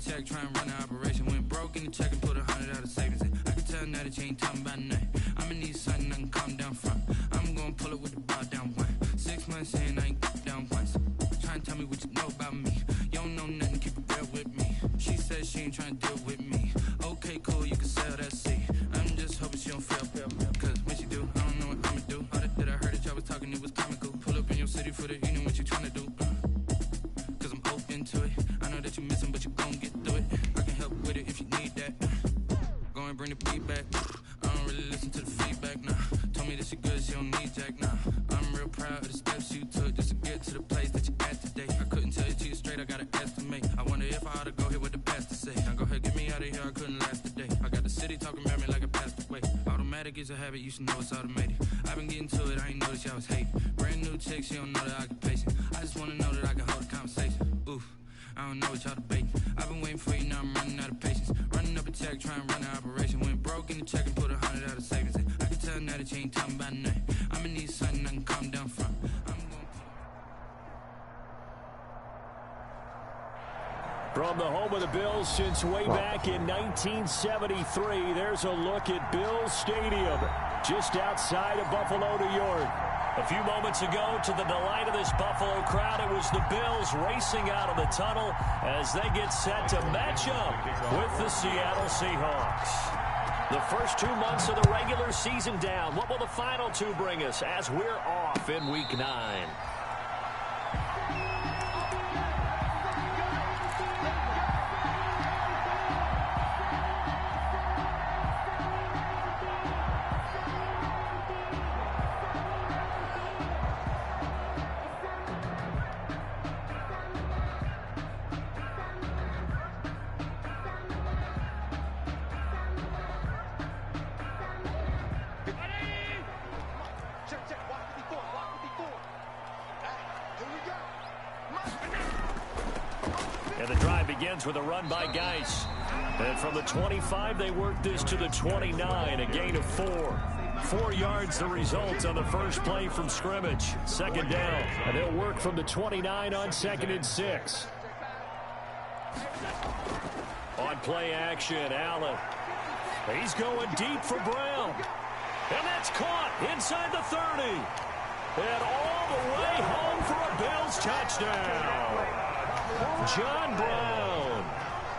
check, try and run the operation. Went broke in the check and put 100 out of savings in. I can tell now that you ain't talking about nothing. I'ma need something I can calm down from. I'm gonna pull it with the bar down one. 6 months in, I ain't down once. Try and tell me what you know about me. You don't know nothing, keep it real with me. She said she ain't trying to deal with me. Okay, cool, you can sell that seat. I'm just hoping she don't fail. Cause when she do, I don't know what I'ma do. All that I heard that y'all was talking, it was comical. Pull up in your city for the evening, what you trying to do? Cause I'm open to it. I know that you missing, but you gon' get through it. I can help with it if you need that. Go and bring the beat back. I don't really listen to the feedback, nah. Told me that she good, she don't need Jack, nah. I'm real proud of the steps you took just to get to the place that you at today. I couldn't tell you to you straight, I gotta estimate. I wonder if I ought to go here with the pastor say. Now go ahead, get me out of here, I couldn't last a day. I got the city talking about me like a passed away. Automatic is a habit, you should know it's automated. I've been getting to it, I ain't noticed y'all was hating. Brand new chick, she don't know the occupation. I just wanna know that I can hold a conversation. Oof, I don't know what y'all debating. I've been waiting for you, now I'm running out of patience. Running up a check, trying to run the operation. Went broke in the check and put 100 out of savings in. I can tell now that you ain't talking about nothing. I'ma need something I can calm down from. From the home of the Bills since way back in 1973, there's a look at Bills Stadium, just outside of Buffalo, New York. A few moments ago, to the delight of this Buffalo crowd, it was the Bills racing out of the tunnel as they get set to match up with the Seattle Seahawks. The first 2 months of the regular season down. What will the final two bring us as we're off in Week 9? And the drive begins with a run by Geis. And from the 25, they work this to the 29, a gain of 4. 4 yards the result on the first play from scrimmage. Second down. And they'll work from the 29 on 2nd and 6. On play action, Allen. He's going deep for Brown. And that's caught inside the 30. And all the way home for a Bills touchdown. John Brown,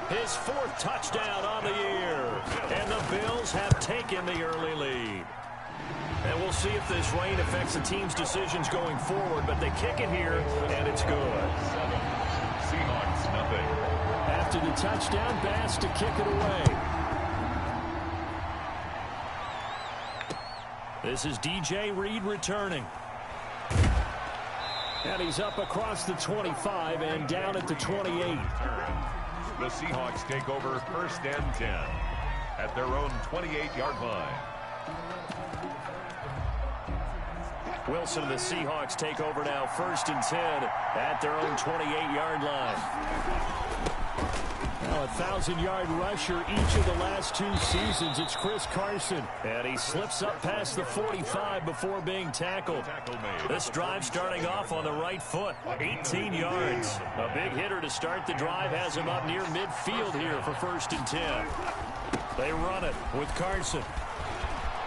his 4th touchdown on the year. And the Bills have taken the early lead. And we'll see if this rain affects the team's decisions going forward, but they kick it here, and it's good. Seahawks, nothing. After the touchdown, Bass to kick it away. This is DJ Reed returning. And he's up across the 25 and down at the 28. The Seahawks take over 1st and 10 at their own 28-yard line. Wilson and the Seahawks take over now 1st and 10 at their own 28-yard line. Now a 1,000-yard rusher each of the last 2 seasons. It's Chris Carson. And he slips up past the 45 before being tackled. This drive starting off on the right foot. 18 yards. A big hitter to start the drive has him up near midfield here for 1st and 10. They run it with Carson.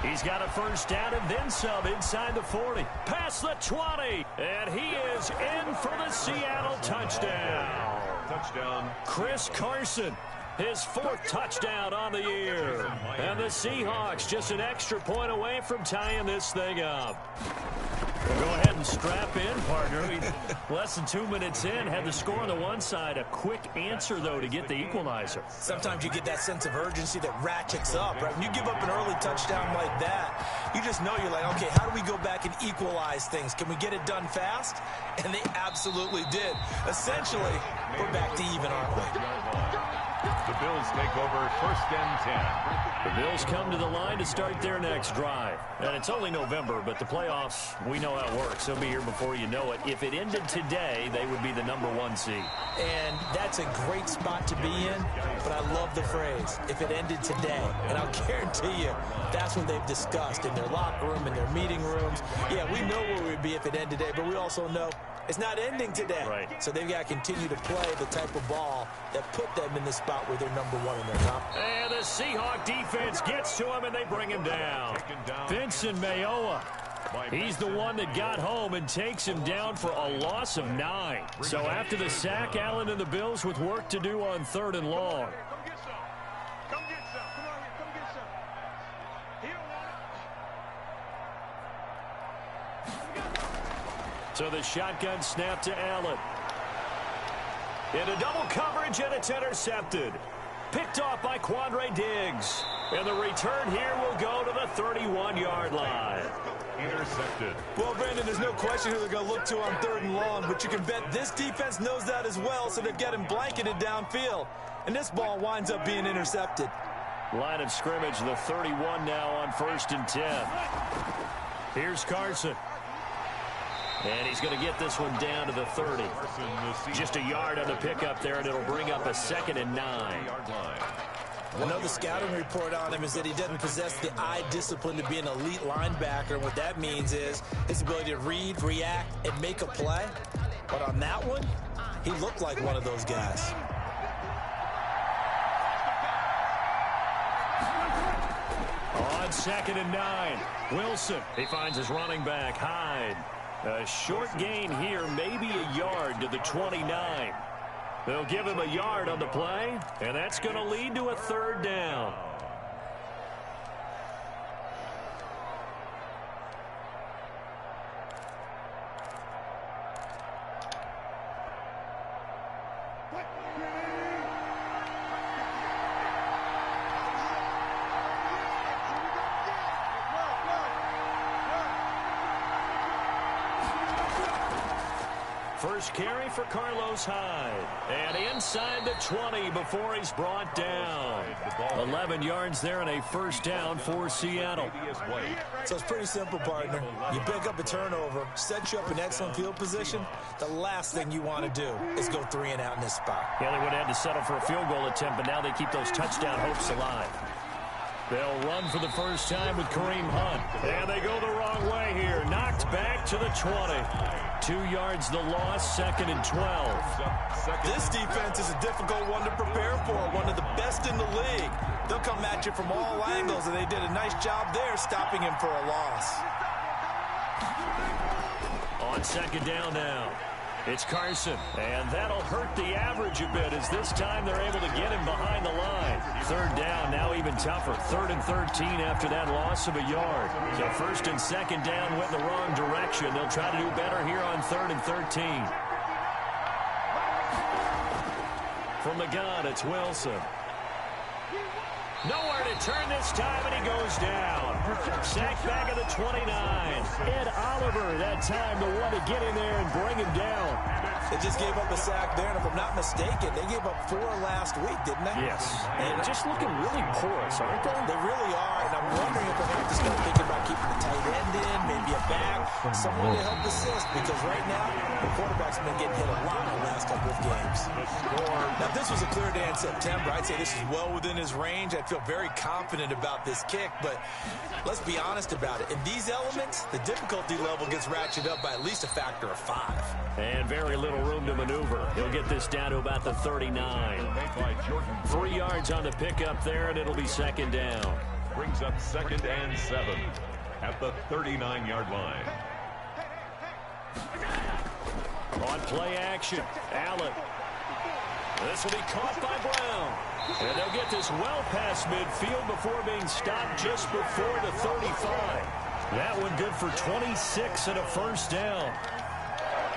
He's got a 1st down and then some inside the 40. Past the 20. And he is in for the Seattle touchdown. Touchdown. Chris Carson, his 4th touchdown on the year. And the Seahawks just an extra point away from tying this thing up. Well, go ahead and strap in, partner. Less than 2 minutes in, had the score on the one side. A quick answer, though, to get the equalizer. Sometimes you get that sense of urgency that ratchets up, right? When you give up an early touchdown like that, you just know you're like, okay, how do we go back and equalize things? Can we get it done fast? And they absolutely did. Essentially, we're back to even, aren't we? The Bills take over 1st and 10. The Bills come to the line to start their next drive. And it's only November, but the playoffs, we know how it works. They'll be here before you know it. If it ended today, they would be the #1 seed. And that's a great spot to be in, but I love the phrase, if it ended today. And I'll guarantee you, that's what they've discussed in their locker room, in their meeting rooms. Yeah, we know where we'd be if it ended today, but we also know It's not ending today. Right. So they've got to continue to play the type of ball that put them in the spot where they're #1 in their conference. And the Seahawk defense gets to him, and they bring him down. Vincent Mayowa. He's the one that got home and takes him down for a loss of 9. So after the sack, Allen and the Bills with work to do on 3rd and long. So the shotgun snap to Allen. Into double coverage, and it's intercepted. Picked off by Quandre Diggs. And the return here will go to the 31-yard line. Intercepted. Well, Brandon, there's no question who they're going to look to on 3rd and long, but you can bet this defense knows that as well, so they've got him blanketed downfield. And this ball winds up being intercepted. Line of scrimmage, the 31 now on 1st and 10. Here's Carson. And he's going to get this one down to the 30. Just a yard on the pickup there, and it'll bring up a 2nd and 9. I know the scouting report on him is that he doesn't possess the eye discipline to be an elite linebacker. And what that means is his ability to read, react, and make a play. But on that one, he looked like one of those guys. On 2nd and 9, Wilson. He finds his running back, Hyde. A short gain here, maybe a yard to the 29. They'll give him a yard on the play, and that's going to lead to a 3rd down. First carry for Carlos Hyde. And inside the 20 before he's brought down. 11 yards there and a 1st down for Seattle. So it's pretty simple, partner. You pick up a turnover, set you up in excellent field position. The last thing you want to do is go 3 and out in this spot. Yeah, they would have had to settle for a field goal attempt, but now they keep those touchdown hopes alive. They'll run for the first time with Kareem Hunt. And they go the wrong way here. Knocked back to the 20. 2 yards the loss, 2nd and 12. This defense is a difficult one to prepare for, one of the best in the league. They'll come at you from all angles, and they did a nice job there stopping him for a loss. On 2nd down now, it's Carson, and that'll hurt the average a bit as this time they're able to get him behind the line. 3rd down, now even tougher. 3rd and 13 after that loss of a yard. So 1st and 2nd down went the wrong direction. They'll try to do better here on 3rd and 13. From the gun, it's Wilson. Nowhere to turn this time, and he goes down. Sacked back at the 29. Ed Oliver, that time, the one to get in there and bring him down. They just gave up a sack there, and if I'm not mistaken, they gave up 4 last week, didn't they? Yes. And just looking really porous, aren't they? They really are, and I'm wondering if they're just going to think about keeping the tight end in, maybe a back, someone to help assist, because right now, the quarterback's been getting hit a lot in the last couple of games. Now, if this was a clear day in September, I'd say this is well within his range. I'd feel very confident about this kick, but let's be honest about it. In these elements, the difficulty level gets ratcheted up by at least a factor of 5. And very little room to maneuver. He'll get this down to about the 39. 3 yards on the pickup there, and it'll be 2nd down. Brings up 2nd and 7 at the 39-yard line. On play action, Allen. This will be caught by Brown. And they'll get this well past midfield before being stopped just before the 35. That one good for 26 and a 1st down.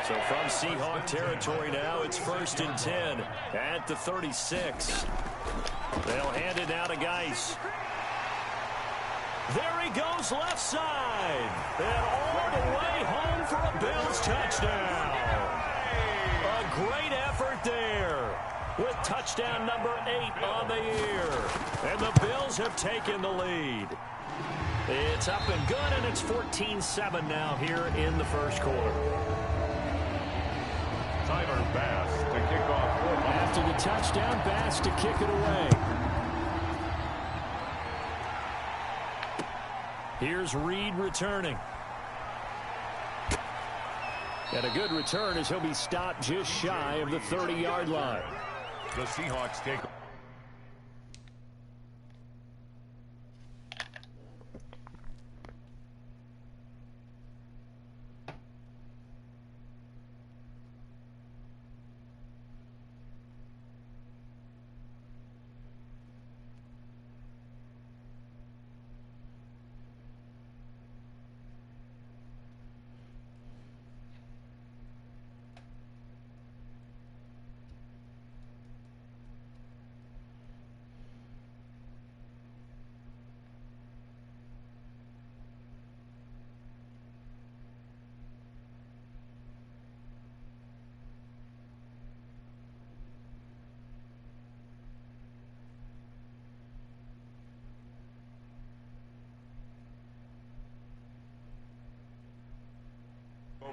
So from Seahawk territory now, it's 1st and 10 at the 36. They'll hand it now to Geis. There he goes left side. And all the way home for a Bills touchdown. A great effort there with touchdown number 8 on the year. And the Bills have taken the lead. It's up and good, and it's 14-7 now here in the 1st quarter. Tyler Bass to kick off. After the touchdown, Bass to kick it away. Here's Reed returning. And a good return as he'll be stopped just shy of the 30-yard line. The Seahawks take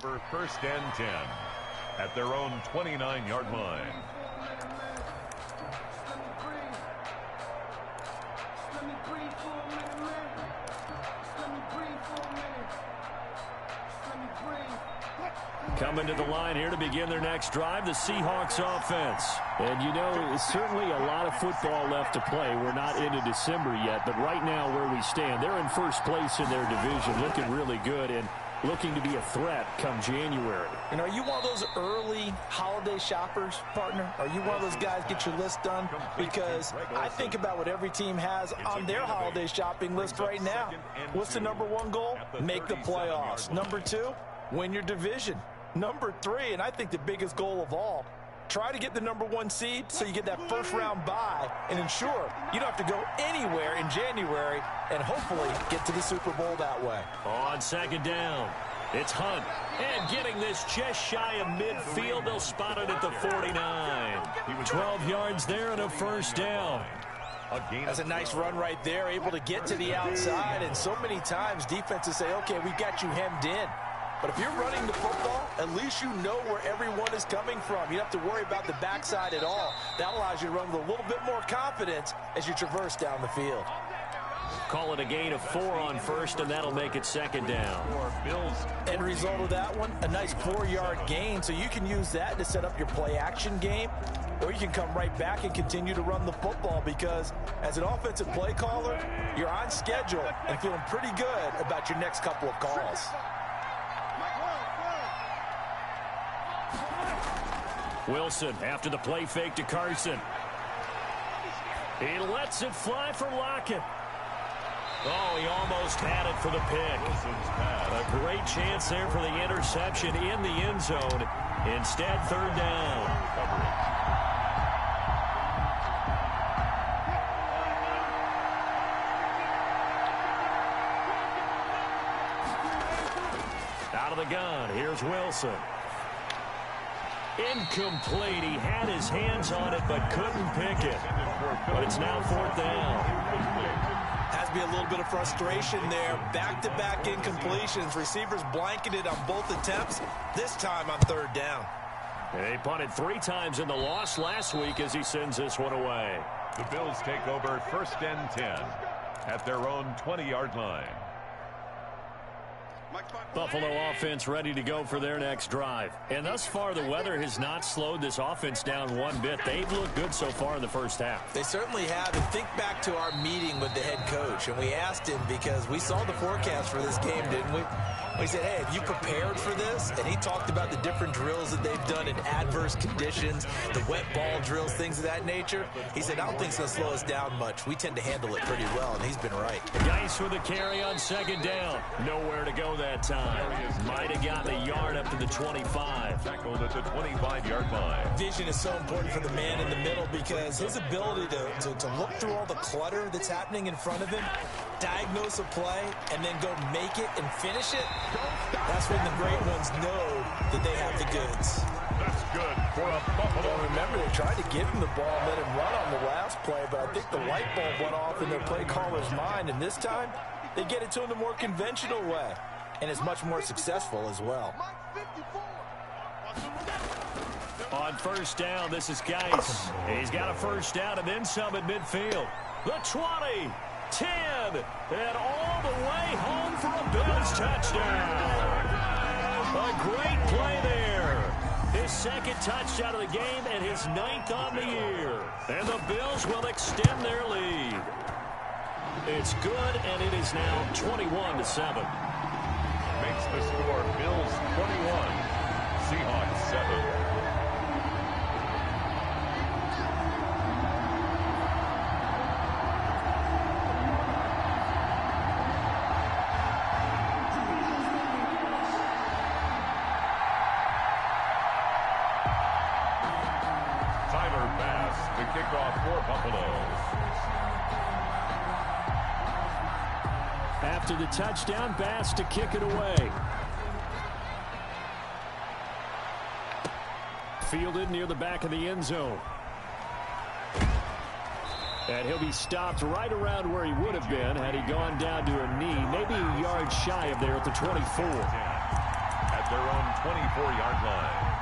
over 1st and 10 at their own 29-yard line. Coming to the line here to begin their next drive, the Seahawks offense. And you know, certainly a lot of football left to play. We're not into December yet, but right now where we stand, they're in first place in their division, looking really good and looking to be a threat come January. And are you one of those early holiday shoppers, partner? Are you one of those guys get your list done? Because I think about what every team has on their holiday shopping list right now. What's the #1 goal? Make the playoffs. #2, win your division. #3, and I think the biggest goal of all, try to get the #1 seed so you get that first-round bye and ensure you don't have to go anywhere in January and hopefully get to the Super Bowl that way. On 2nd down, it's Hunt. And getting this just shy of midfield, they'll spot it at the 49. 12 yards there and a first down. That's a nice run right there, able to get to the outside. And so many times defenses say, okay, we got you hemmed in. But if you're running the football, at least you know where everyone is coming from. You don't have to worry about the backside at all. That allows you to run with a little bit more confidence as you traverse down the field. Call it a gain of 4 on first, and that'll make it 2nd down. End result of that one, a nice 4-yard gain. So you can use that to set up your play-action game, or you can come right back and continue to run the football because as an offensive play caller, you're on schedule and feeling pretty good about your next couple of calls. Wilson after the play fake to Carson. He lets it fly for Lockett. Oh, he almost had it for the pick. A great chance there for the interception in the end zone. Instead, 3rd down. Out of the gun, here's Wilson. Incomplete. He had his hands on it but couldn't pick it. But it's now 4th down. Has to be a little bit of frustration there. Back-to-back incompletions. Receivers blanketed on both attempts, this time on 3rd down. And they punted 3 times in the loss last week as he sends this one away. The Bills take over 1st and 10 at their own 20-yard line. Buffalo offense ready to go for their next drive. And thus far, the weather has not slowed this offense down one bit. They've looked good so far in the first half. They certainly have. And think back to our meeting with the head coach. And we asked him because we saw the forecast for this game, didn't we? We said, hey, have you prepared for this? And he talked about the different drills that they've done in adverse conditions, the wet ball drills, things of that nature. He said, I don't think it's going to slow us down much. We tend to handle it pretty well, and he's been right. Geis with a carry on 2nd down. Nowhere to go that time. Might have gotten a yard up to the 25. Tackled at the 25-yard line. Vision is so important for the man in the middle because his ability to look through all the clutter that's happening in front of him, diagnose a play, and then go make it and finish it, that's when the great ones know that they have the goods. That's good for a Buffalo. Well, remember, they tried to give him the ball and let him run on the last play, but I think the light bulb went off in their play caller's mind, and this time they get it to him the more conventional way, and it's much more successful as well. On 1st down, this is Geis. He's got a 1st down and then some at midfield. The 20, 10, and all the way home for a Bills touchdown. A great play there. His second touchdown of the game and his 9th on the year. And the Bills will extend their lead. It's good, and it is now 21-7. Makes the score Bills 21, Seahawks 7. Kickoff for Buffalo. After the touchdown, Bass to kick it away. Fielded near the back of the end zone. And he'll be stopped right around where he would have been had he gone down to a knee, maybe a yard shy of there at the 24. At their own 24-yard line.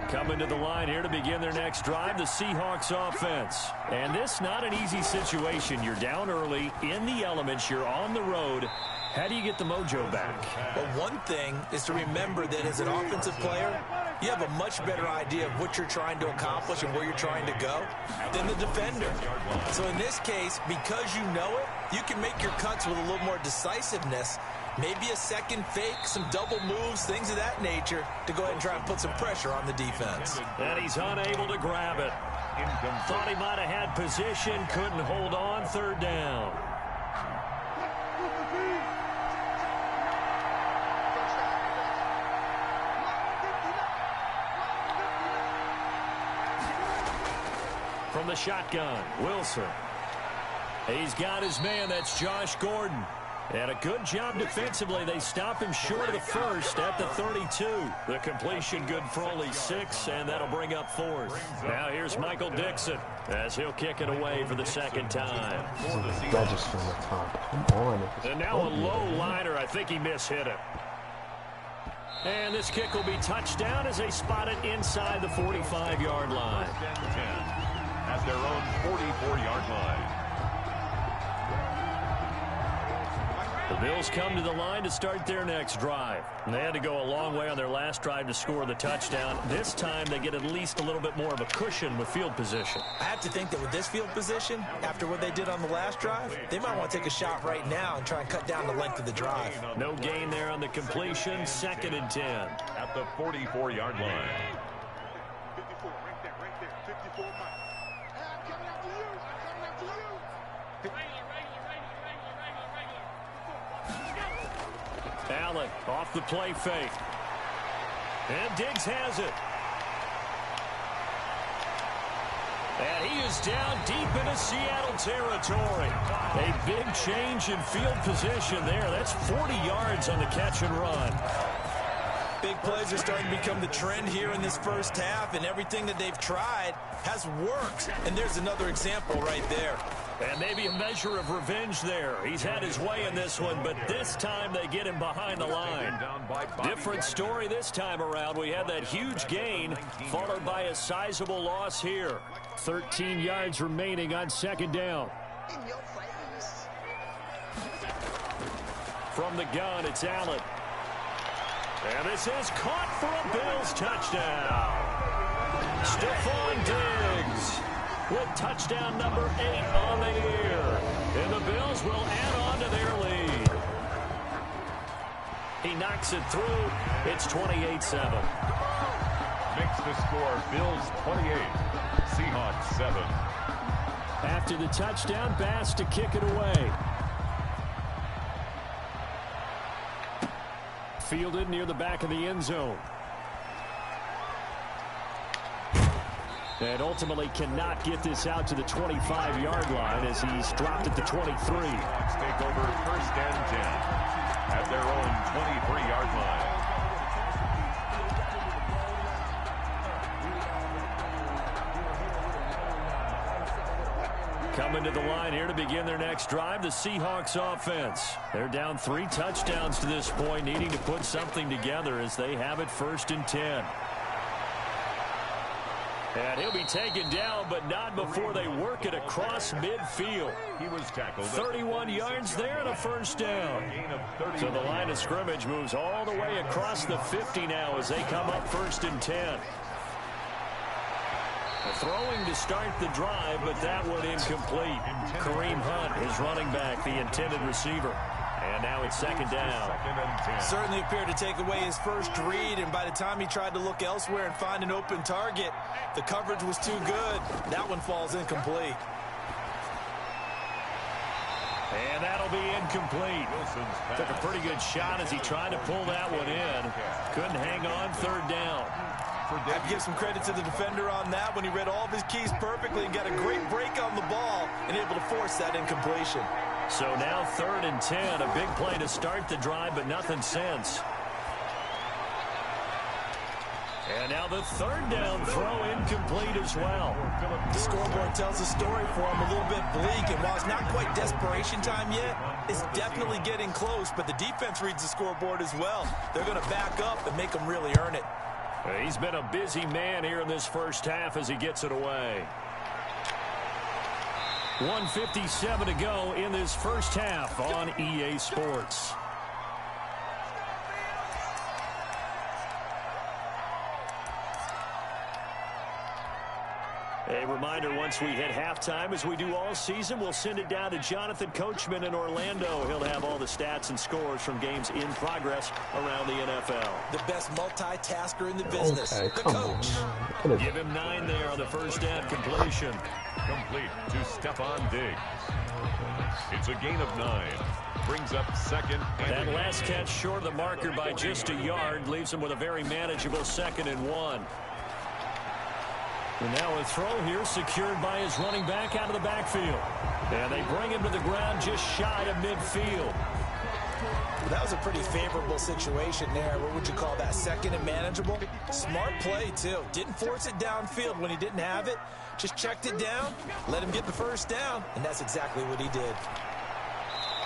Coming to the line here to begin their next drive, the Seahawks offense. And this not an easy situation. You're down early, in the elements, you're on the road. How do you get the mojo back? Well, one thing is to remember that as an offensive player, you have a much better idea of what you're trying to accomplish and where you're trying to go than the defender. So in this case, because you know it, you can make your cuts with a little more decisiveness. Maybe a second fake, some double moves, things of that nature to go ahead and try and put some pressure on the defense. And he's unable to grab it. Thought he might have had position, couldn't hold on, third down. From the shotgun, Wilson. He's got his man, that's Josh Gordon. And a good job defensively. They stop him short of the first at the 32. The completion good for only 6, and that'll bring up 4th. Now here's Michael Dixon as he'll kick it away for the second time. Register on the top. Come on. And now a low liner. I think he mishit it. And this kick will be touchdown as they spot it inside the 45-yard line. At their own 44-yard line. The Bills come to the line to start their next drive. And they had to go a long way on their last drive to score the touchdown. This time they get at least a little bit more of a cushion with field position. I have to think that with this field position, after what they did on the last drive, they might want to take a shot right now and try and cut down the length of the drive. No gain there on the completion. 2nd and 10. At the 44-yard line. 54, right there, 54 miles. I'm coming after you. Allen off the play fake. And Diggs has it. And he is down deep into Seattle territory. A big change in field position there. That's 40 yards on the catch and run. Big plays are starting to become the trend here in this first half, and everything that they've tried has worked. And there's another example right there. And maybe a measure of revenge there. He's had his way in this one, but this time they get him behind the line. Different story this time around. We had that huge gain, followed by a sizable loss here. 13 yards remaining on 2nd down. From the gun, it's Allen. And this is caught for a Bills touchdown. Stephon Diggs with touchdown number 8 on the year. And the Bills will add on to their lead. He knocks it through. It's 28-7. Makes the score Bills 28, Seahawks 7. After the touchdown, Bass to kick it away. Fielded near the back of the end zone. And ultimately cannot get this out to the 25-yard line as he's dropped at the 23. Seahawks take over 1st and 10 at their own 23-yard line. Coming to the line here to begin their next drive, the Seahawks offense. They're down 3 touchdowns to this point, needing to put something together as they have it 1st and 10. And he'll be taken down, but not before they work it across midfield. He was tackled. 31 yards there and a first down. So the line of scrimmage moves all the way across the 50 now as they come up 1st and 10. Throwing to start the drive, but that one incomplete. Kareem Hunt, his running back, the intended receiver. And now it's 2nd down. Certainly appeared to take away his first read, and by the time he tried to look elsewhere and find an open target, the coverage was too good. That one falls incomplete. And that'll be incomplete. Took a pretty good shot as he tried to pull that one in. Couldn't hang on, 3rd down. I have to give some credit to the defender on that when he read all of his keys perfectly and got a great break on the ball and able to force that incompletion. So now 3rd and 10, a big play to start the drive, but nothing since. And now the 3rd down throw incomplete as well. The scoreboard tells a story for him, a little bit bleak, and while it's not quite desperation time yet, it's definitely getting close, but the defense reads the scoreboard as well. They're going to back up and make them really earn it. He's been a busy man here in this first half as he gets it away. 1:57 to go in this first half on EA Sports. A reminder, once we hit halftime, as we do all season, we'll send it down to Jonathan Coachman in Orlando. He'll have all the stats and scores from games in progress around the NFL. The best multitasker in the business, the coach. Give him 9 there on the first down completion. Complete to Stephon Diggs. It's a gain of 9. Brings up 2nd and that last catch short of the marker by just a yard leaves him with a very manageable 2nd and 1. And now a throw here secured by his running back out of the backfield. And they bring him to the ground just shy of midfield. That was a pretty favorable situation there. What would you call that? 2nd and manageable? Smart play, too. Didn't force it downfield when he didn't have it. Just checked it down, let him get the first down, and that's exactly what he did.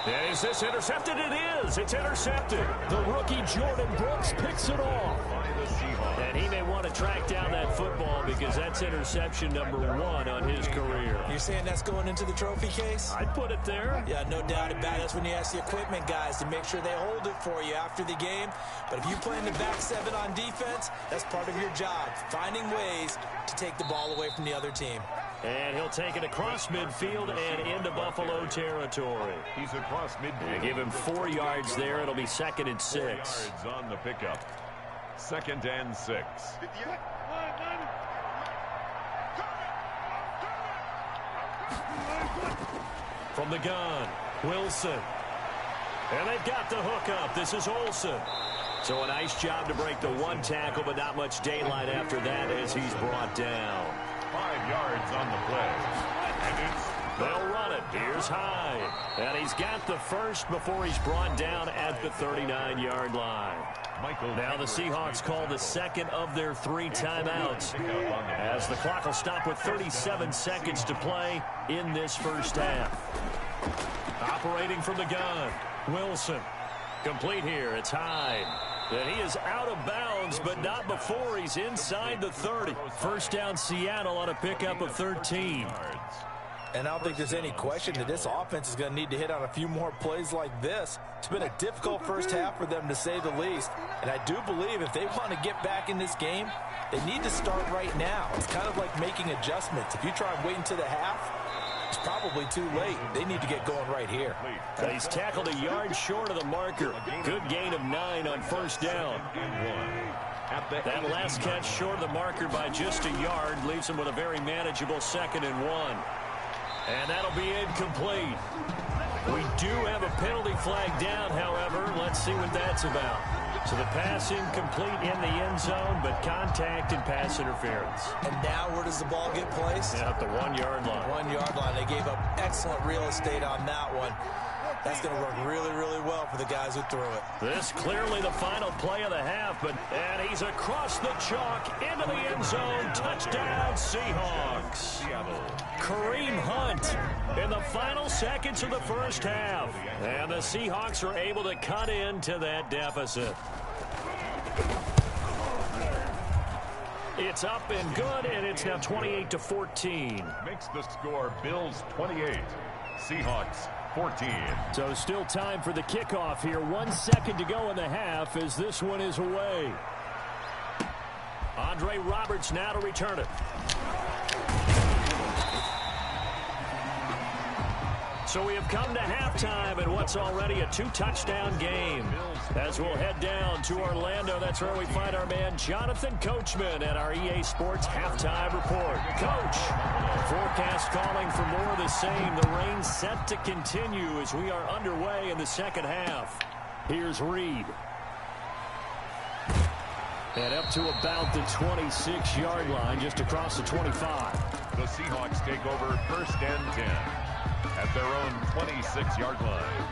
And is this intercepted? It is. It's intercepted. The rookie Jordan Brooks picks it off. And he may want to track down that football because that's interception number 1 on his career. You're saying that's going into the trophy case? I'd put it there. Yeah, no doubt about it. That's when you ask the equipment guys to make sure they hold it for you after the game. But if you play in the back 7 on defense, that's part of your job, finding ways to take the ball away from the other team. And he'll take it across midfield and into Buffalo territory. he's across midfield. Give him 4 yards there. It'll be 2nd and 6. 4 yards on the pickup. 2nd and 6. From the gun, Wilson. And they've got the hook up. This is Olsen. So a nice job to break the 1 tackle, but not much daylight after that as he's brought down. 5 yards on the play. And it's They'll run it. Here's Hyde. And he's got the first before he's brought down at the 39-yard line. Now the Seahawks call the 2nd of their 3 timeouts as the clock will stop with 37 seconds to play in this first half. Operating from the gun, Wilson. Complete here. It's Hyde. And he is out of bounds, but not before he's inside the 30. First down Seattle on a pickup of 13. And I don't think there's any question that this offense is going to need to hit on a few more plays like this. It's been a difficult first half for them, to say the least. And I do believe if they want to get back in this game, they need to start right now. It's kind of like making adjustments. If you try and wait until the half, it's probably too late. They need to get going right here. He's tackled a yard short of the marker. Good gain of 9 on first down. That last catch short of the marker by just a yard leaves him with a very manageable 2nd and 1. And that'll be incomplete. We do have a penalty flag down, however. Let's see what that's about. So the pass incomplete in the end zone, but contact and pass interference. And now where does the ball get placed? Yeah, at the 1-yard line. 1-yard line. They gave up excellent real estate on that one. That's going to work really, really well for the guys who threw it. This clearly the final play of the half, and he's across the chalk into the end zone. Touchdown, Seahawks. Kareem Hunt in the final seconds of the first half. And the Seahawks are able to cut into that deficit. It's up and good, and it's now 28-14. Makes the score Bills 28, Seahawks 14. So still time for the kickoff here. 1 second to go in the half as this one is away. Andre Roberts now to return it. So we have come to halftime in what's already a 2-touchdown game. As we'll head down to Orlando, that's where we find our man Jonathan Coachman at our EA Sports Halftime Report. Coach, forecast calling for more of the same. The rain set to continue as we are underway in the second half. Here's Reed. And up to about the 26-yard line, just across the 25. The Seahawks take over first and 10 at their own 26-yard line.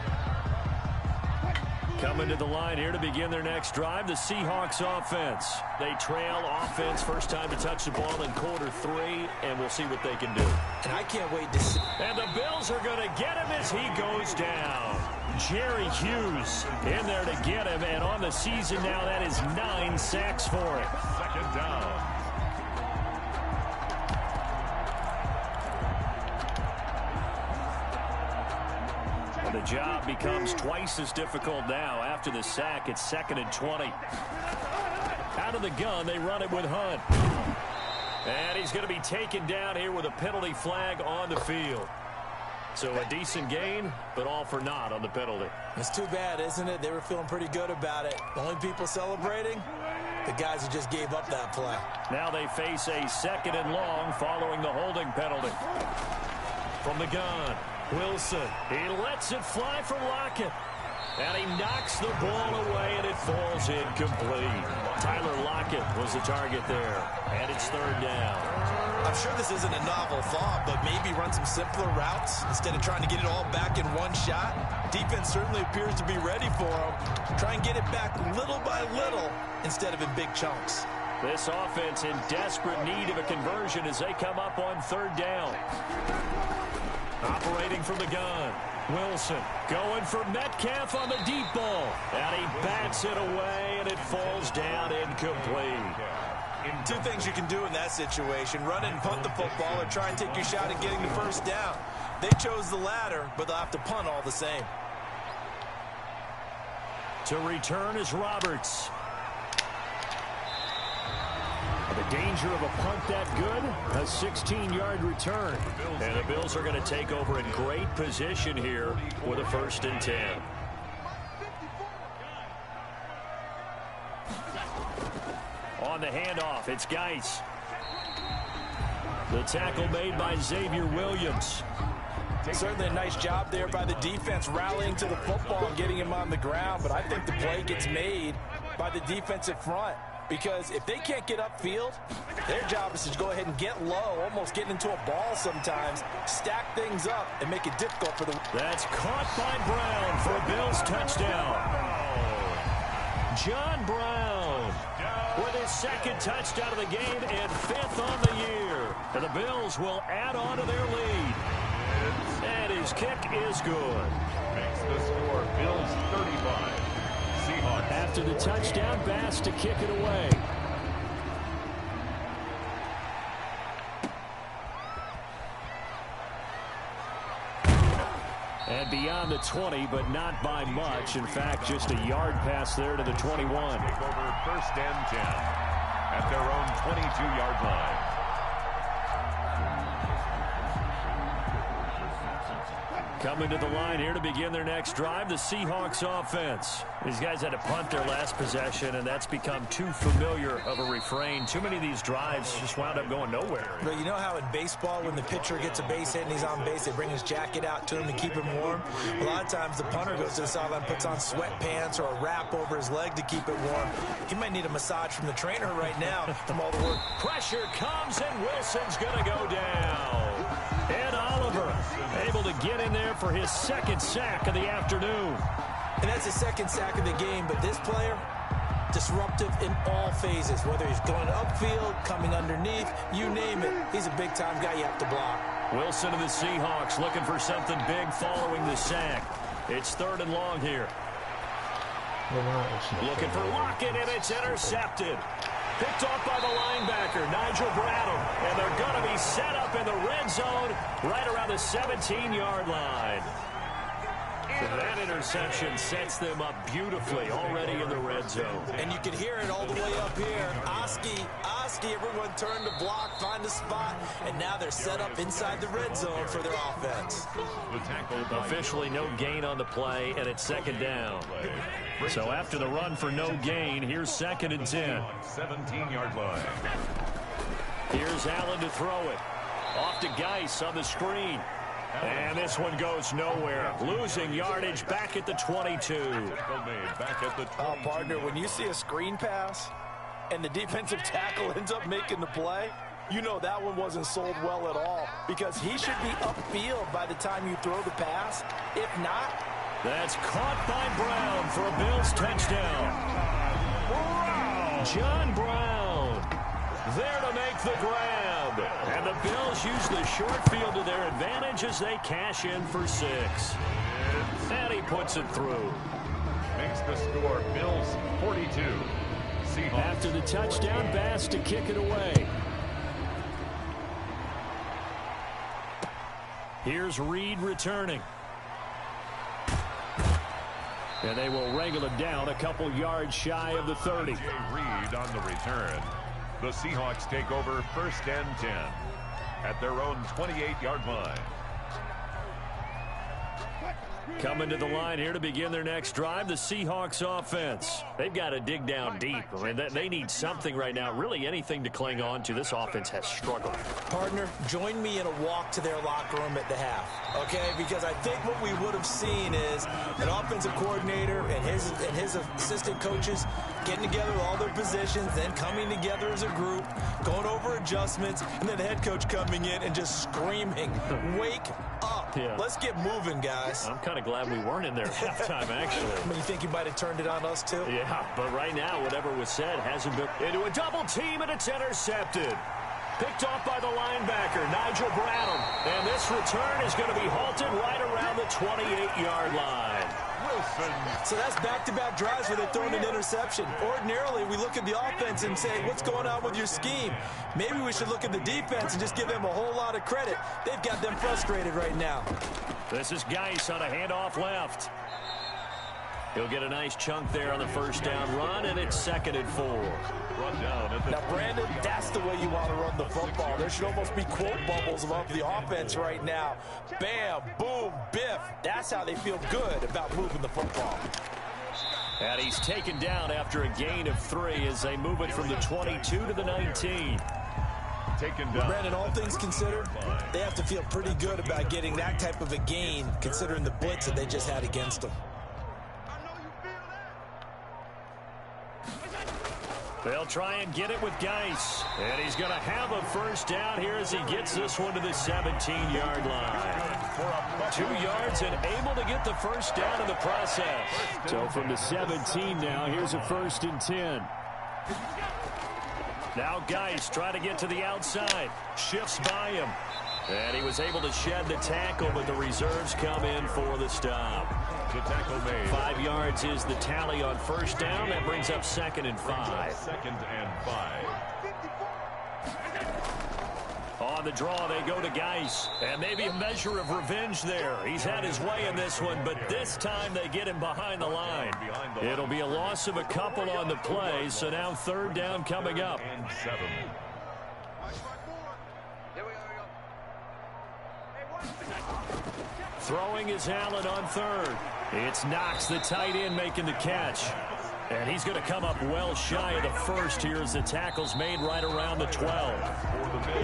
Coming to the line here to begin their next drive, the Seahawks offense. They trail offense, first time to touch the ball in quarter 3, and we'll see what they can do. And I can't wait to see. And the Bills are going to get him as he goes down. Jerry Hughes in there to get him, and on the season now, that is 9 sacks for him. Second down. The job becomes twice as difficult now. After the sack, it's 2nd and 20. Out of the gun, they run it with Hunt. And he's going to be taken down here with a penalty flag on the field. So a decent gain, but all for naught on the penalty. It's too bad, isn't it? They were feeling pretty good about it. The only people celebrating, the guys who just gave up that play. Now they face a 2nd and long following the holding penalty. From the gun, Wilson. He lets it fly for Lockett. And he knocks the ball away, and it falls incomplete. Tyler Lockett was the target there. And it's 3rd down. I'm sure this isn't a novel thought, but maybe run some simpler routes instead of trying to get it all back in one shot. Defense certainly appears to be ready for him. Try and get it back little by little instead of in big chunks. This offense in desperate need of a conversion as they come up on 3rd down. Operating from the gun. Wilson going for Metcalf on the deep ball. And he bats it away, and it falls down incomplete. 2 things you can do in that situation: run and punt the football, or try and take your shot at getting the first down. They chose the latter, but they'll have to punt all the same. To return is Roberts. The danger of a punt that good, a 16-yard return. And the Bills are going to take over in great position here with a 1st and 10. On the handoff, it's Geis. The tackle made by Xavier Williams. Certainly a nice job there by the defense rallying to the football and getting him on the ground, but I think the play gets made by the defensive front. Because if they can't get upfield, their job is to go ahead and get low, almost get into a ball sometimes, stack things up, and make it difficult for the... That's caught by Brown for a Bills touchdown. John Brown with his 2nd touchdown of the game and 5th on the year. And the Bills will add on to their lead. And his kick is good. Makes the score Bills 35. Seahawks. After the touchdown, Bass to kick it away. And beyond the 20, but not by much. In fact, just a yard pass there to the 21. Take over first and 10 at their own 22-yard line. Coming to the line here to begin their next drive, the Seahawks offense. These guys had to punt their last possession, and that's become too familiar of a refrain. Too many of these drives just wound up going nowhere. But you know how in baseball, when the pitcher gets a base hit and he's on base, they bring his jacket out to him to keep him warm? A lot of times the punter goes to the sideline, puts on sweatpants or a wrap over his leg to keep it warm. He might need a massage from the trainer right now from all the work. Pressure comes, and Wilson's going to go down. And Oliver able to get in there for his 2nd sack of the afternoon. And that's his 2nd sack of the game, but this player, disruptive in all phases, whether he's going upfield, coming underneath, you name it. He's a big-time guy you have to block. Wilson of the Seahawks looking for something big following the sack. It's 3rd and long here. Looking for Lockett, and it's intercepted. Picked off by the linebacker, Nigel Bradham. And they're going to be set up in the red zone right around the 17-yard line. That interception sets them up beautifully already in the red zone. And you can hear it all the way up here. Oski, everyone turned to block, find a spot, and now they're set up inside the red zone for their offense. Officially no gain on the play, and it's second down. So after the run for no gain, here's 2nd and 10. 17-yard line. Here's Allen to throw it. Off to Geis on the screen. And this one goes nowhere. Losing yardage back at the 22. Oh, partner, when you see a screen pass and the defensive tackle ends up making the play, you know that one wasn't sold well at all, because he should be upfield by the time you throw the pass. If not, that's caught by Brown for a Bills touchdown. John Brown there to make the grab. And the Bills use the short field to their advantage as they cash in for 6. And he puts it through. Makes the score Bills 42. Seahawks. After the touchdown, Bass to kick it away. Here's Reed returning. And they will wrangle it down a couple yards shy of the 30. Reed on the return. The Seahawks take over 1st and 10 at their own 28-yard line. Coming to the line here to begin their next drive, the Seahawks offense. They've got to dig down deep. I mean, they need something right now, really anything to cling on to. This offense has struggled. Partner, join me in a walk to their locker room at the half, okay? Because I think what we would have seen is an offensive coordinator and his assistant coaches getting together with all their positions, then coming together as a group, going over adjustments, and then the head coach coming in and just screaming, "Wake up. Yeah. Let's get moving, guys." I'm kind of glad we weren't in there at halftime, actually. I mean, you think you might have turned it on us, too? Yeah, but right now, whatever was said hasn't been into a double team, and it's intercepted. Picked off by the linebacker, Nigel Bradham. And this return is going to be halted right around the 28-yard line. So that's back-to-back drives where they're throwing an interception. Ordinarily, we look at the offense and say, what's going on with your scheme? Maybe we should look at the defense and just give them a whole lot of credit. They've got them frustrated right now. This is Geis on a handoff left. He'll get a nice chunk there on the first down run, and it's 2nd and 4. Now, Brandon, that's the way you want to run the football. There should almost be quote bubbles above the offense right now. Bam, boom, biff. That's how they feel good about moving the football. And he's taken down after a gain of 3 as they move it from the 22 to the 19. Taken down. Brandon, all things considered, they have to feel pretty good about getting that type of a gain, considering the blitz that they just had against them. They'll try and get it with Geis. And he's going to have a first down here as he gets this one to the 17-yard line. 2 yards and able to get the first down in the process. So from the 17 now, here's a 1st and 10. Now Geis trying to get to the outside. Shifts by him. And he was able to shed the tackle, but the reserves come in for the stop. The tackle made. 5 yards is the tally on first down. That brings up 2nd and 5. 2nd and 5. On the draw, they go to Geis. And maybe a measure of revenge there. He's had his way in this one, but this time they get him behind the line. It'll be a loss of a couple on the play, so now 3rd down coming up. And 7. Throwing is Allen on 3rd. It's Knox, the tight end, making the catch. And he's going to come up well shy of the first here as the tackle's made right around the 12.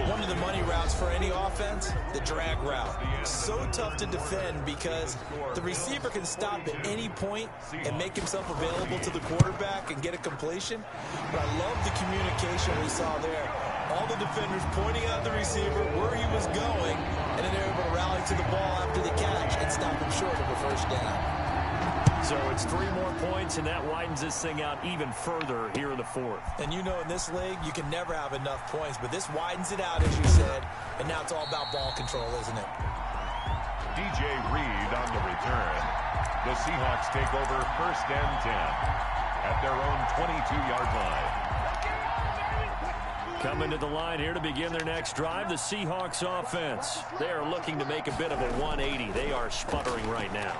One of the money routes for any offense, the drag route. So tough to defend because the receiver can stop at any point and make himself available to the quarterback and get a completion. But I love the communication we saw there. All the defenders pointing out the receiver where he was going, and then they're able to rally to the ball after the catch and stop him short of a first down. So it's 3 more points, and that widens this thing out even further here in the 4th. And you know in this league, you can never have enough points, but this widens it out, as you said, and now it's all about ball control, isn't it? DJ Reed on the return. The Seahawks take over 1st and 10 at their own 22-yard line. Coming to the line here to begin their next drive, the Seahawks offense. They are looking to make a bit of a 180. They are sputtering right now.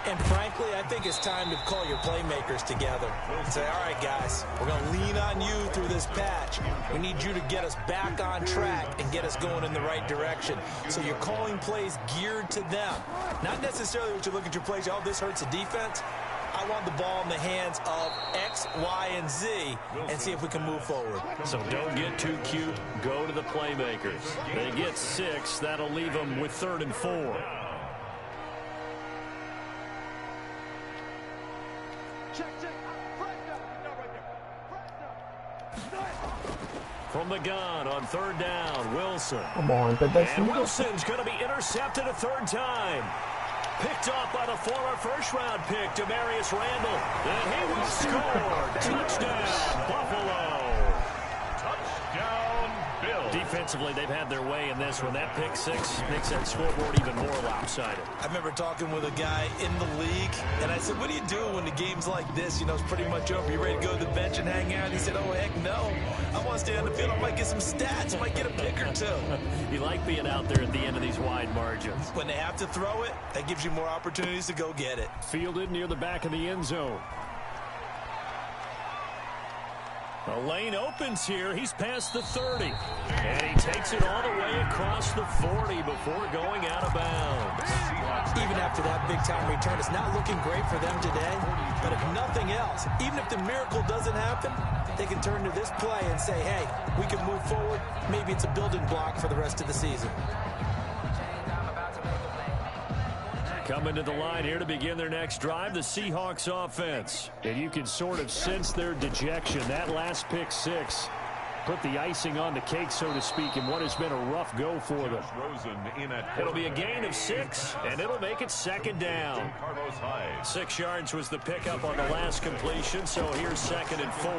And frankly, I think it's time to call your playmakers together and say, all right, guys, we're going to lean on you through this patch. We need you to get us back on track and get us going in the right direction. So you're calling plays geared to them. Not necessarily what you look at your plays, oh, this hurts the defense. I want the ball in the hands of X, Y, and Z and see if we can move forward. So don't get too cute. Go to the playmakers. They get 6. That'll leave them with 3rd and 4. From the gun on 3rd down, Wilson. Come on, but that's and Wilson's going to be intercepted a 3rd time. Picked off by the former first-round pick, Demarius Randall. And he will score. Touchdown, Buffalo. Touchdown, Bills. Defensively, they've had their way in this one. That pick 6 makes that scoreboard even more lopsided. I remember talking with a guy in the league, and I said, what do you do when the game's like this? You know, it's pretty much over. You ready to go to the bench and hang out? He said, oh, heck no. I want to stay on the field. I might get some stats. I might get a pick or 2. You like being out there at the end of these wide margins. When they have to throw it, that gives you more opportunities to go get it. Fielded near the back of the end zone. The lane opens here. He's past the 30. And he takes it all the way across the 40 before going out of bounds. Even after that big-time return, it's not looking great for them today. But if nothing else, even if the miracle doesn't happen, they can turn to this play and say, hey, we can move forward. Maybe it's a building block for the rest of the season. Coming to the line here to begin their next drive, the Seahawks offense. And you can sort of sense their dejection. That last pick 6 put the icing on the cake, so to speak, in what has been a rough go for them. It'll be a gain of 6, and it'll make it 2nd down. 6 yards was the pickup on the last completion, so here's 2nd and 4.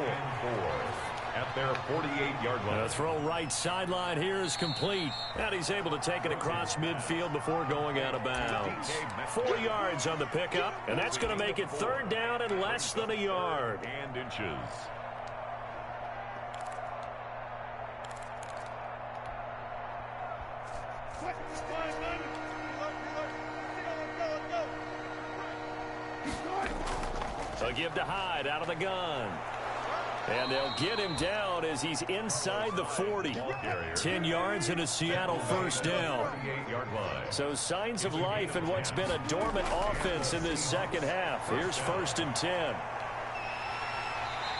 At their 48-yard line. The throw right sideline here is complete. And he's able to take it across midfield before going out of bounds. 4 yards on the pickup, and that's going to make it 3rd down and less than a yard. And inches. So give to Hyde out of the gun. And they'll get him down as he's inside the 40. 10 yards and a Seattle 1st down. So signs of life in what's been a dormant offense in this 2nd half. Here's 1st and 10.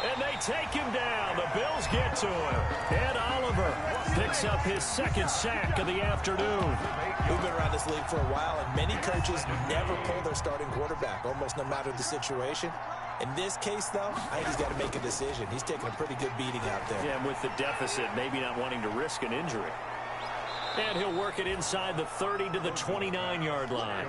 And they take him down. The Bills get to him. Ed Oliver picks up his 2nd sack of the afternoon. We've been around this league for a while, and many coaches never pull their starting quarterback, almost no matter the situation. In this case, though, I think he's got to make a decision. He's taking a pretty good beating out there. Yeah, and with the deficit, maybe not wanting to risk an injury. And he'll work it inside the 30 to the 29-yard line.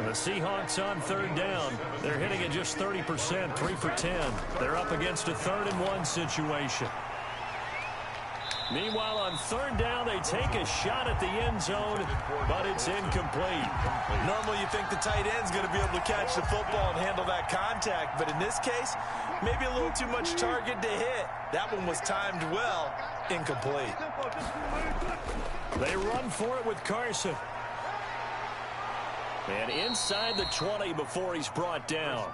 The Seahawks on 3rd down. They're hitting it just 30%, 3 for 10. They're up against a 3rd and 1 situation. Meanwhile, on 3rd down, they take a shot at the end zone, but it's incomplete. Normally, you think the tight end's going to be able to catch the football and handle that contact, but in this case, maybe a little too much target to hit. That one was timed well, incomplete. They run for it with Carson. And inside the 20 before he's brought down.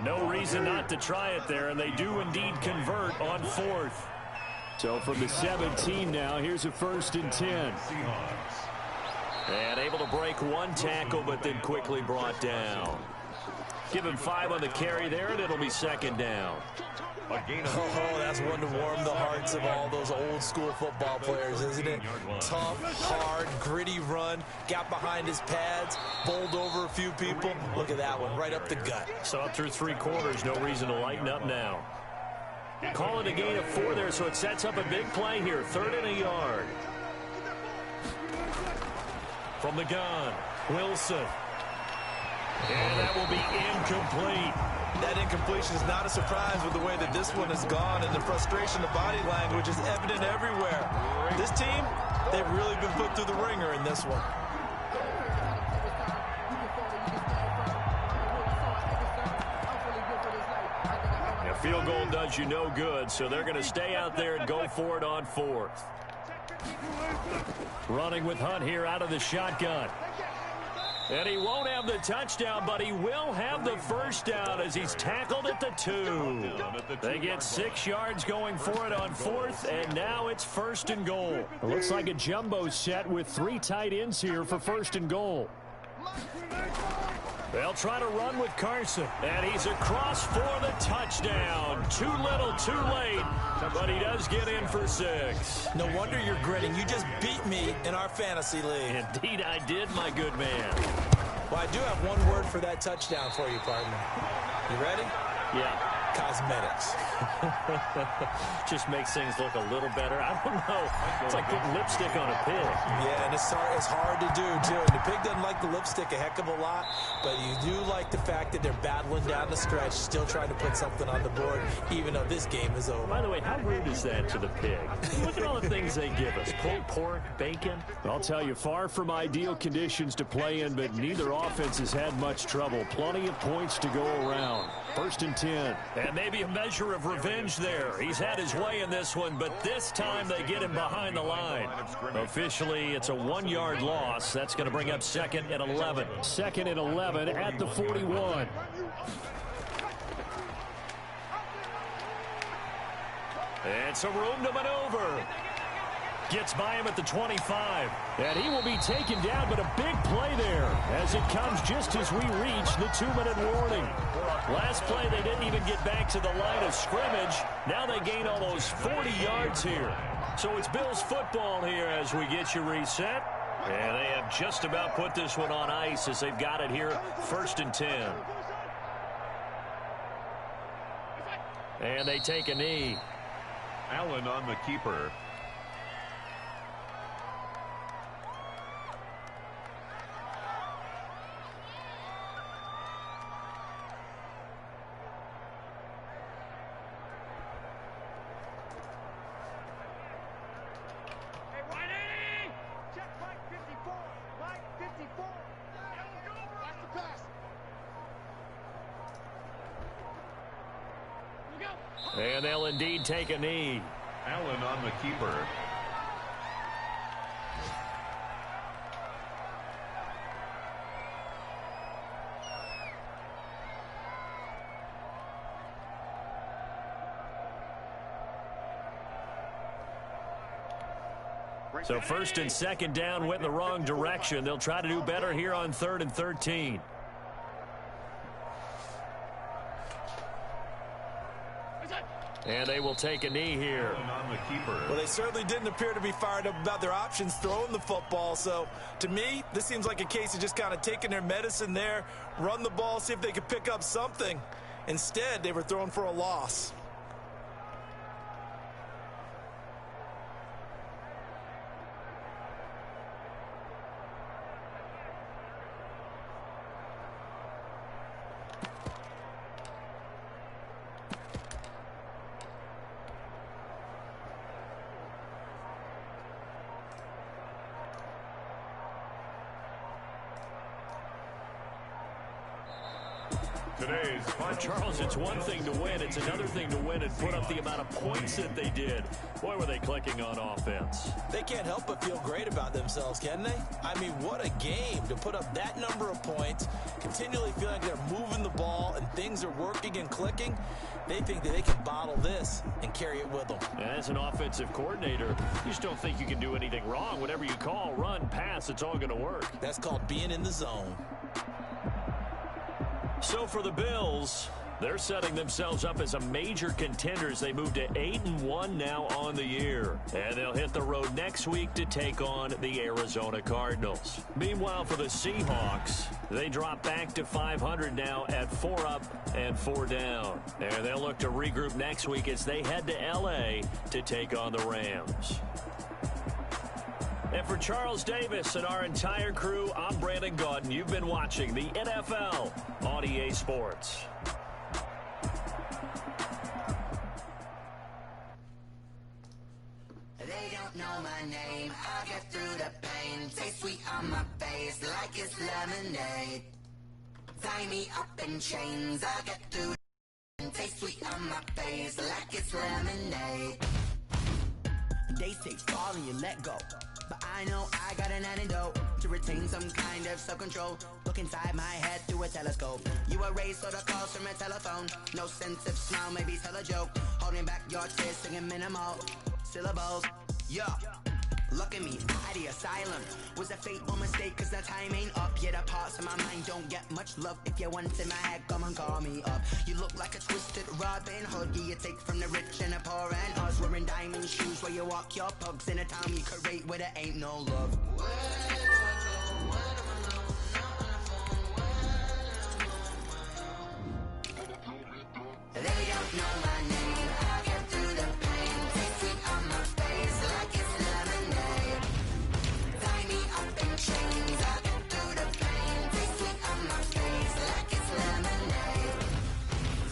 No reason not to try it there, and they do indeed convert on 4th. So from the 17 now, here's a 1st and 10. And able to break 1 tackle, but then quickly brought down. Give him 5 on the carry there, and it'll be 2nd down. Oh, that's one to warm the hearts of all those old school football players, isn't it? Tough, hard, gritty run, got behind his pads, bowled over a few people. Look at that one, right up the gut. So up through 3 quarters, no reason to lighten up now. Call it a gain of 4 there, so it sets up a big play here. 3rd and a yard. From the gun, Wilson. And that will be incomplete. That incompletion is not a surprise with the way that this one has gone, and the frustration, the body language is evident everywhere. This team, they've really been put through the ringer in this one. field goal does you no good, so they're going to stay out there and go for it on fourth. Running with Hunt here out of the shotgun. And he won't have the touchdown, but he will have the first down as he's tackled at the 2. They get 6 yards going for it on fourth, and now it's first and goal. It looks like a jumbo set with 3 tight ends here for first and goal. They'll try to run with Carson, and he's across for the touchdown. Too little, too late, but he does get in for 6. No wonder you're grinning. You just beat me in our fantasy league. Indeed I did, my good man. Well, I do have one word for that touchdown for you, partner. You ready? Yeah. Cosmetics. Just makes things look a little better. I don't know. It's like putting lipstick on a pig. Yeah, and it's hard to do, too. And the pig doesn't like the lipstick a heck of a lot, but you do like the fact that they're battling down the stretch, still trying to put something on the board, even though this game is over. By the way, how rude is that to the pig? Look at all the things they give us. Pulled pork, bacon. I'll tell you, far from ideal conditions to play in, but neither offense has had much trouble. Plenty of points to go around. First and 10. And maybe a measure of revenge there. He's had his way in this one, but this time they get him behind the line. Officially, it's a 1-yard loss. That's going to bring up 2nd and 11. 2nd and 11 at the 41. And some room to maneuver. Gets by him at the 25. And he will be taken down, but a big play there as it comes just as we reach the 2-minute warning. Last play, they didn't even get back to the line of scrimmage. Now they gain almost 40 yards here. So it's Bills football here as we get you reset. And they have just about put this one on ice as they've got it here, 1st and 10. And they take a knee. Allen on the keeper. And they'll indeed take a knee. Allen on the keeper. So 1st and 2nd down went in the wrong direction. They'll try to do better here on 3rd and 13. And they will take a knee here. On the keeper. Well, they certainly didn't appear to be fired up about their options throwing the football. So, to me, this seems like a case of just kind of taking their medicine there, run the ball, see if they could pick up something. Instead, they were throwing for a loss. Charles, it's one thing to win. It's another thing to win and put up the amount of points that they did. Boy, were they clicking on offense. They can't help but feel great about themselves, can they? I mean, what a game to put up that number of points, continually feeling like they're moving the ball and things are working and clicking. They think that they can bottle this and carry it with them. As an offensive coordinator, you just don't think you can do anything wrong. Whatever you call, run, pass, it's all going to work. That's called being in the zone. So for the Bills, they're setting themselves up as a major contenders. They move to 8-1 now on the year. And they'll hit the road next week to take on the Arizona Cardinals. Meanwhile, for the Seahawks, they drop back to 500 now at 4 up and 4 down. And they'll look to regroup next week as they head to L.A. to take on the Rams. And for Charles Davis and our entire crew, I'm Brandon Gaudin. You've been watching the NFL on EA Sports. They don't know my name. I'll get through the pain. Taste sweet on my face like it's lemonade. Tie me up in chains. I'll get through. taste sweet on my face like it's lemonade. They say fall and you let go, but I know I got an antidote to retain some kind of self-control. Look inside my head through a telescope. You erase all the calls from a telephone. No sense of smile, maybe tell a joke. Holding back your tears, singing minimal syllables. Yeah. Look at me, at the asylum. Was a fate or mistake, cause the time ain't up. Yet the parts of my mind don't get much love. If you want in my head, come and call me up. You look like a twisted Robin Hood. You take from the rich and the poor and us. Wearing diamond shoes where you walk your pugs in a town you create where there ain't no love. They don't know my name. I get through the pain. Taste sweet on my face like it's lemonade. Tie me up in chains. I get through the pain. Taste sweet on my face like it's lemonade.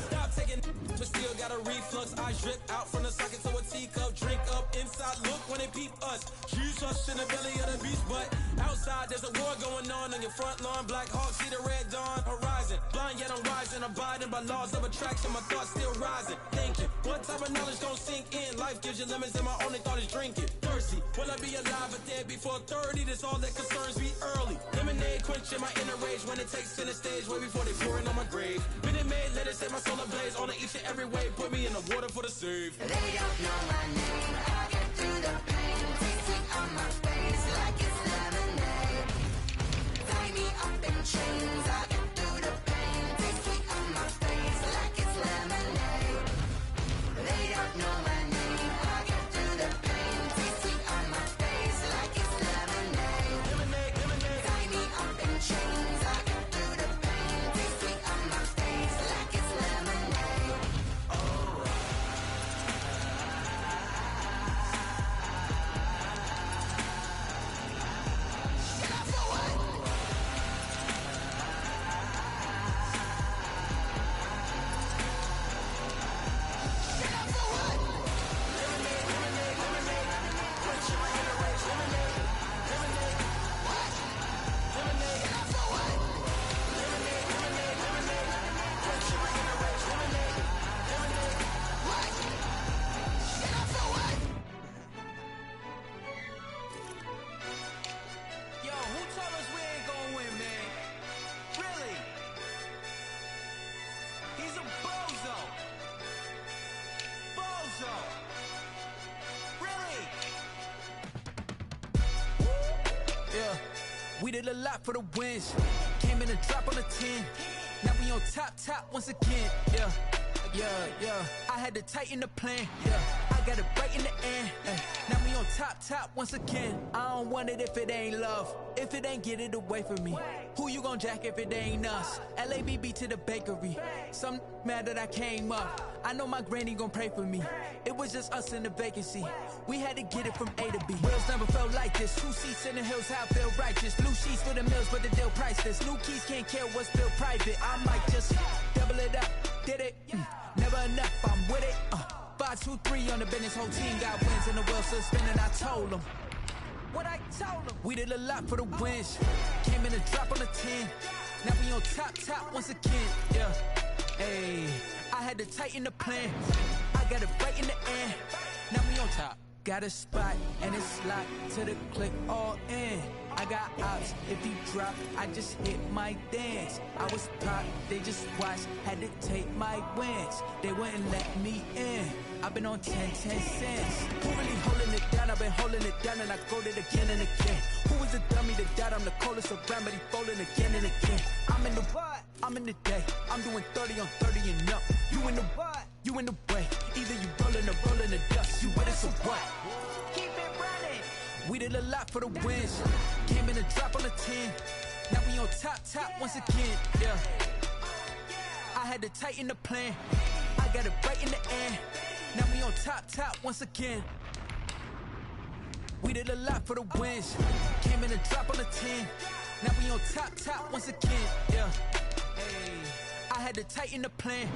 Stop taking, but still got a reflux. I drip out from the socket to a teacup. Drink up inside. Look when they peep us. Shoes us in the belly of the beast, but outside there's a war going on your front lawn. Black Hawk, see the red dawn horizon. Blind yet I'm rising, abiding by laws of attraction. My thoughts still rising. Thinking, what type of knowledge gon' sink in? Life gives you lemons, and my only thought is drinking. Thirsty, will I be alive or dead before 30? That's all that concerns me early. Lemonade quenching my inner rage when it takes center stage, way before they pour it on my grave. Been it made, let it set my soul ablaze. On each and every way, put me in the water for the save. They don't know my name. I get through the pain. Taste sweet on my face like it's lemonade. Tie me up in chains. I get through the pain. Taste sweet on my face like it's lemonade. They don't know my name. I get through the pain. Taste sweet on my face like it's lemonade. Tie me up in chains. I get through the pain. Taste sweet on my face like it's lemonade. Yo, who told us we ain't gonna win, man? Really? He's a bozo. Bozo. Really? Yeah, we did a lot for the wins. Came in a drop on a 10. Now we on top once again. Yeah. I had to tighten the plan. Yeah, I got it right in the end. Now we on top once again. I don't want it if it ain't love. If it ain't, get it away from me. Who you gon' jack if it ain't us? LABB to the bakery. Some mad that I came up. I know my granny gon' pray for me. It was just us in the vacancy. We had to get it from A to B. Wheels never felt like this. 2 seats in the hills, how I feel righteous. Blue sheets for the mills, but the deal priceless. New keys can't care what's still private. I might just double it up. Did it? Never enough, I'm with it. 5, 2, 3 on the business. Whole team got wins and the wheels still spinning. I told them what I told them. We did a lot for the wins. Came in a drop on a 10. Now we on top once again. Yeah, hey, I had to tighten the plan. I got it right in the end. Now we on top. Got a spot and it's locked to the click all in. I got ops, if he drop, I just hit my dance. I was top, they just watched, had to take my wins. They wouldn't let me in. I've been on 10 cents. Who really holding it down? I've been holding it down and I go it again and again. Who was the dummy that doubt I'm the coldest around, but he folding again and again. I'm in the what? I'm in the day. I'm doing 30 on 30 and up. You in the what? You in the way. Either you rolling or rolling the dust. You with us or what? Keep it running. We did a lot for the wins. Came in a drop on a 10. Now we on top once again. Yeah. I had to tighten the plan. I got it right in the end. Now we on top once again. We did a lot for the wins. Came in a drop on a 10. Now we on top once again. Yeah. Hey, I had to tighten the plan.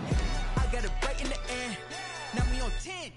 I got it right in the end. Now we on 10.